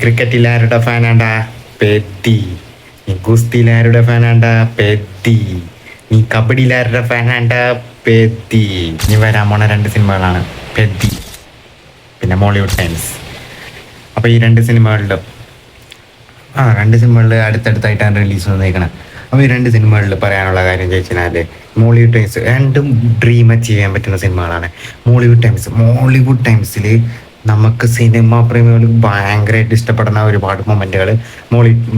ക്രിക്കറ്റിലാരുടെ ഫാനാണ്ടാ? പെത്തി. നീ ഗുസ്തിയിലാരുടെ ഫാനാണ്ടാ? പെത്തി. നീ കബഡിയിലാരുടെ ഫാനാണ്ടാ? പെത്തി. ഇനി വരാൻ പോണ 2 സിനിമകളാണ് പെത്തി പിന്നെ മോളിവുഡ് ടൈംസ്. അപ്പോൾ ഈ 2 സിനിമകളിലും 2 സിനിമകളിൽ അടുത്തടുത്തായിട്ടാണ് റിലീസ് വന്നേക്കണം. അപ്പോൾ ഈ 2 സിനിമകളിൽ പറയാനുള്ള കാര്യം ചോദിച്ചാൽ മോളിവുഡ് ടൈംസ് രണ്ടും ഡ്രീം അച്ചീവ് ചെയ്യാൻ പറ്റുന്ന സിനിമകളാണ്. മോളിവുഡ് ടൈംസിൽ നമുക്ക് സിനിമ പ്രേമികൾ ഭയങ്കരമായിട്ട് ഇഷ്ടപ്പെടുന്ന ഒരുപാട് മൊമെൻറ്റുകൾ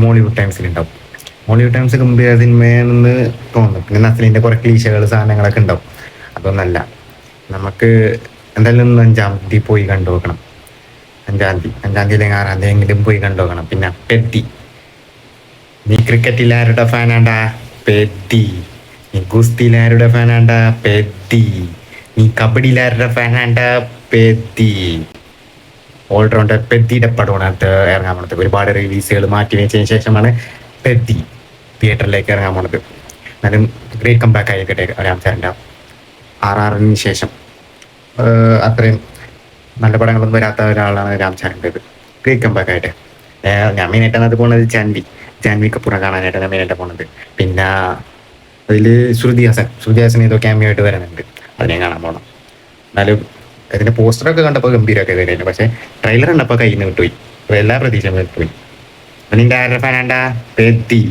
മോളിവുഡ് ടൈംസിലുണ്ടാവും. മോളിവുഡ് ടൈംസ് ഗംഭീര സിനിമയെന്ന് തോന്നുന്നു. പിന്നെ നസ്ലിൻ്റെ കുറേ ക്ലീശകൾ സാധനങ്ങളൊക്കെ ഉണ്ടാവും. അതൊന്നല്ല, നമുക്ക് എന്തായാലും 5-ാം തീയതി പോയി കണ്ടു നോക്കണം. 5-ാം തീയതി അല്ലെങ്കിൽ 6-ാം തീയതി എങ്കിലും പോയി കണ്ടു നോക്കണം. പിന്നെ പെത്തി. നീ ക്രിക്കറ്റിലാരുടെ ഫാനാണ്ടാ? പെത്തി. നീ ഗുസ്തിയിലാരുടെ ഫാനാണ്ടാ? പെത്തി. നീ കബഡിയിലാരുടെ ഫാനാണ്ടാ? പെത്തി. ഓൾറൗണ്ടർ പെത്തിയുടെ പടമാണ് അടുത്ത് ഇറങ്ങാൻ പോണത്. ഒരുപാട് റിലീസുകൾ മാറ്റി വെച്ചതിന് ശേഷമാണ് പെത്തി തിയേറ്ററിലേക്ക് ഇറങ്ങാൻ പോണത്. എന്നാലും ഗ്രേറ്റ് കംബാക്ക് ആയിരിക്കട്ടെ രാം ചരൻ്റെ. RRറിന് ശേഷം അത്രയും നല്ല പടങ്ങളൊന്നും വരാത്ത ഒരാളാണ് രാം ചരൻ്റേത്. ഗ്രേറ്റ് കംബാക്ക് ആയിട്ട് ഞാൻ മെയിനായിട്ടാണ് അത് പോകുന്നത്. ജാൻവി കപൂറിനെ കാണാനായിട്ടാണ് മെയിനായിട്ട് പോകുന്നത്. പിന്നെ അതിൽ ശ്രുതി ഹാസൻ ഏതോ ക്യാമിയോ ആയിട്ട് വരുന്നുണ്ട്. അതിനെ കാണാൻ പോകണം. എന്നാലും അതിൻ്റെ പോസ്റ്ററൊക്കെ കണ്ടപ്പോൾ ഗംഭീരമൊക്കെ തരുന്നുണ്ട്. പക്ഷേ ട്രെയിലർ കണ്ടപ്പോൾ കയ്യിൽ നിന്ന് വിട്ടുപോയി. എല്ലാ പ്രതീക്ഷയും വിട്ടുപോയി. നിൻ്റെ ആരുടെ ഫാനാണ്ടാ? പെത്തി.